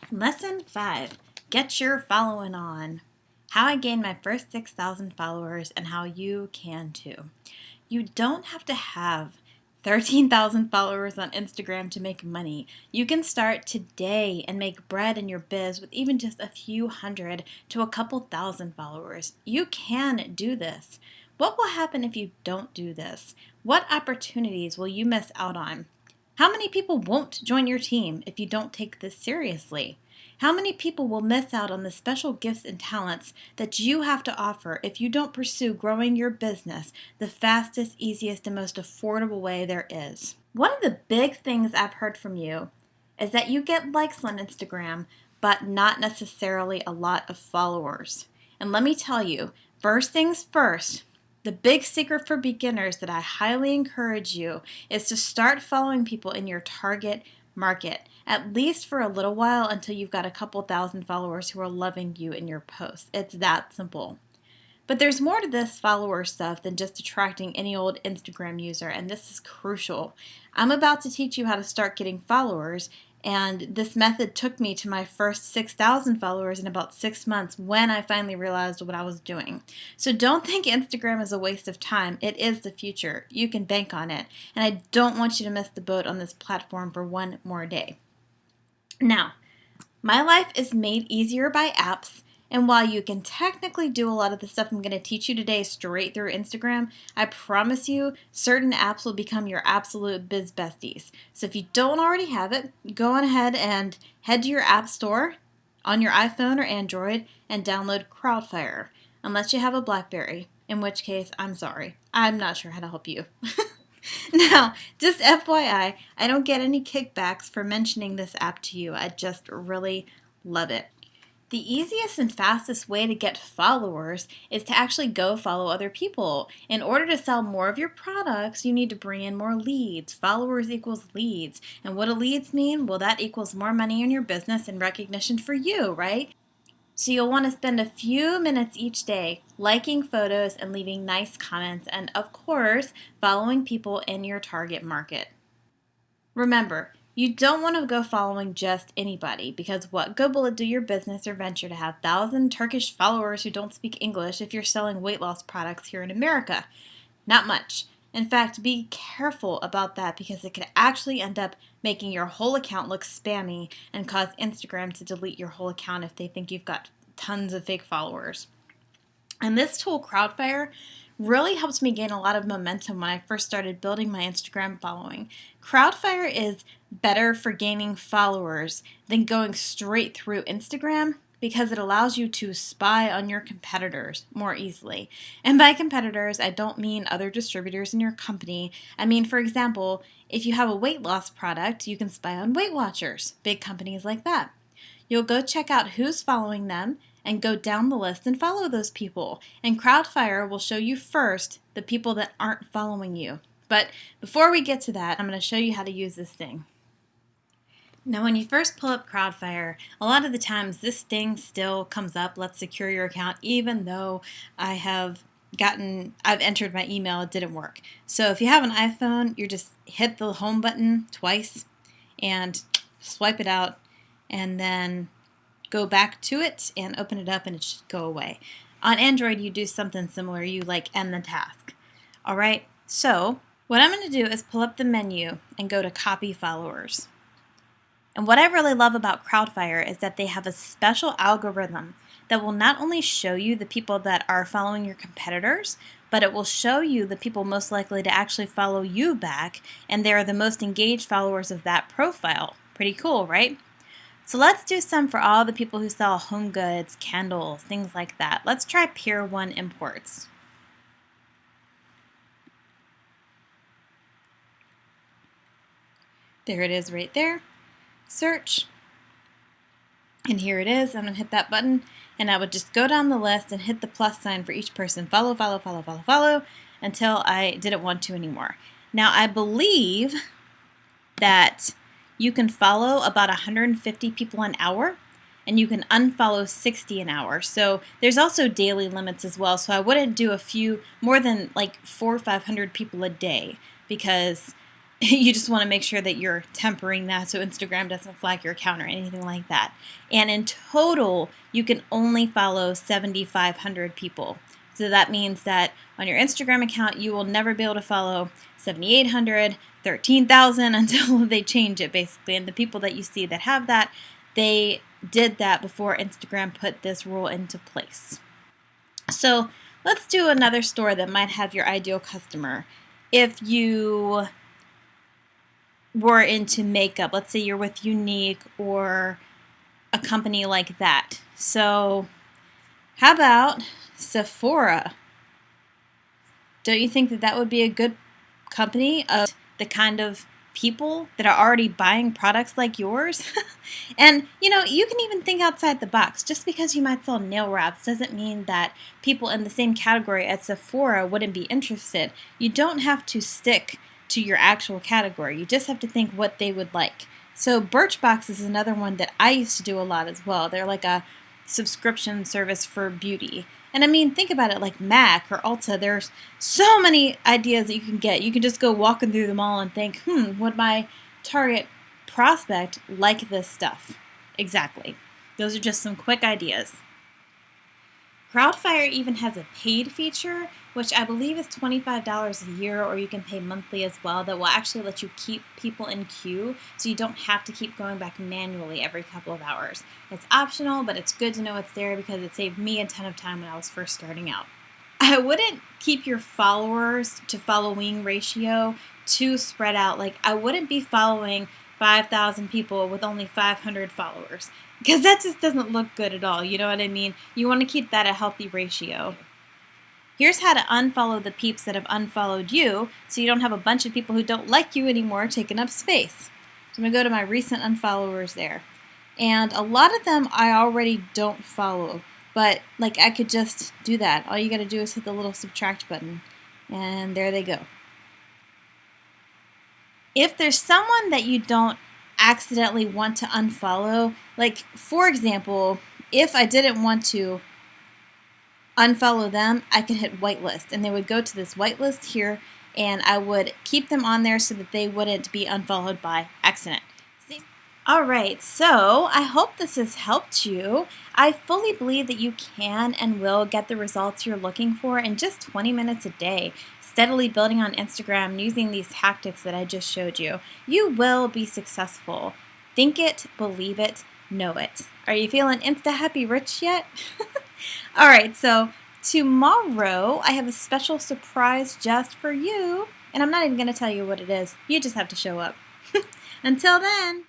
Lesson 5, Get Your Following On. How I gained my first 6,000 followers and how you can too. You don't have to have 13,000 followers on Instagram to make money. You can start today and make bread in your biz with even just a few hundred to a couple thousand followers. You can do this. What will happen if you don't do this? What opportunities will you miss out on? How many people won't join your team if you don't take this seriously? How many people will miss out on the special gifts and talents that you have to offer if you don't pursue growing your business the fastest, easiest, and most affordable way there is? One of the big things I've heard from you is that you get likes on Instagram, but not necessarily a lot of followers. And let me tell you, first things first, the big secret for beginners that I highly encourage you is to start following people in your target market, at least for a little while until you've got a couple thousand followers who are loving you in your posts. It's that simple. But there's more to this follower stuff than just attracting any old Instagram user, and this is crucial. I'm about to teach you how to start getting followers, and this method took me to my first 6,000 followers in about 6 months when I finally realized what I was doing. So don't think Instagram is a waste of time. It is the future. You can bank on it, and I don't want you to miss the boat on this platform for one more day. Now, my life is made easier by apps, and while you can technically do a lot of the stuff I'm going to teach you today straight through Instagram, I promise you certain apps will become your absolute biz besties. So if you don't already have it, go on ahead and head to your app store on your iPhone or Android and download Crowdfire, unless you have a BlackBerry, in which case, I'm sorry. I'm not sure how to help you. Now, just FYI, I don't get any kickbacks for mentioning this app to you. I just really love it. The easiest and fastest way to get followers is to actually go follow other people. In order to sell more of your products, you need to bring in more leads. Followers equals leads. And what do leads mean? Well, that equals more money in your business and recognition for you, right? So you'll want to spend a few minutes each day liking photos and leaving nice comments and, of course, following people in your target market. Remember, you don't want to go following just anybody because what good will it do your business or venture to have 1,000 Turkish followers who don't speak English if you're selling weight loss products here in America? Not much. In fact, be careful about that because it could actually end up making your whole account look spammy and cause Instagram to delete your whole account if they think you've got tons of fake followers. And this tool, Crowdfire, really helped me gain a lot of momentum when I first started building my Instagram following. Crowdfire is better for gaining followers than going straight through Instagram because it allows you to spy on your competitors more easily. And by competitors, I don't mean other distributors in your company. I mean, for example, if you have a weight loss product, you can spy on Weight Watchers, big companies like that. You'll go check out who's following them and go down the list and follow those people. And Crowdfire will show you first the people that aren't following you. But before we get to that, I'm going to show you how to use this thing. Now, when you first pull up Crowdfire, a lot of the times this thing still comes up, let's secure your account, even though I've entered my email, it didn't work. So if you have an iPhone, you just hit the home button twice and swipe it out and then go back to it and open it up and it should go away. On Android, you do something similar. You end the task. All right, so what I'm going to do is pull up the menu and go to copy followers. And what I really love about Crowdfire is that they have a special algorithm that will not only show you the people that are following your competitors, but it will show you the people most likely to actually follow you back, and they are the most engaged followers of that profile. Pretty cool, right? So let's do some for all the people who sell home goods, candles, things like that. Let's try Pier 1 Imports. There it is right there. Search. And here it is. I'm going to hit that button and I would just go down the list and hit the plus sign for each person. Follow, follow, follow, follow, follow until I didn't want to anymore. Now I believe that you can follow about 150 people an hour and you can unfollow 60 an hour. So there's also daily limits as well. So I wouldn't do more than 400 or 500 people a day because You just want to make sure that you're tempering that so Instagram doesn't flag your account or anything like that. And in total, you can only follow 7,500 people. So that means that on your Instagram account, you will never be able to follow 7,800, 13,000 until they change it, basically. And the people that you see that have that, they did that before Instagram put this rule into place. So let's do another store that might have your ideal customer. If you were into makeup, let's say you're with Younique or a company like that. So how about Sephora? Don't you think that that would be a good company of the kind of people that are already buying products like yours? And you know, you can even think outside the box. Just because you might sell nail wraps doesn't mean that people in the same category at Sephora wouldn't be interested. You don't have to stick to your actual category. You just have to think what they would like. So Birchbox is another one that I used to do a lot as well. They're like a subscription service for beauty. And I mean, think about it, like MAC or Ulta, there's so many ideas that you can get. You can just go walking through them all and think, would my target prospect like this stuff? Exactly. Those are just some quick ideas. Crowdfire even has a paid feature, which I believe is $25 a year, or you can pay monthly as well, that will actually let you keep people in queue so you don't have to keep going back manually every couple of hours. It's optional, but it's good to know it's there because it saved me a ton of time when I was first starting out. I wouldn't keep your followers to following ratio too spread out. Like, I wouldn't be following 5,000 people with only 500 followers, because that just doesn't look good at all. You know what I mean? You want to keep that a healthy ratio. Here's how to unfollow the peeps that have unfollowed you so you don't have a bunch of people who don't like you anymore taking up space. So I'm going to go to my recent unfollowers there. And a lot of them I already don't follow, but like I could just do that. All you got to do is hit the little subtract button, and there they go. If there's someone that you don't accidentally want to unfollow, like for example, if I didn't want to unfollow them, I could hit whitelist, and they would go to this whitelist here, and I would keep them on there so that they wouldn't be unfollowed by accident. Alright, so I hope this has helped you. I fully believe that you can and will get the results you're looking for in just 20 minutes a day, steadily building on Instagram using these tactics that I just showed you. You will be successful. Think it, believe it, know it. Are you feeling insta-happy rich yet? Alright, so tomorrow I have a special surprise just for you, and I'm not even going to tell you what it is. You just have to show up. Until then.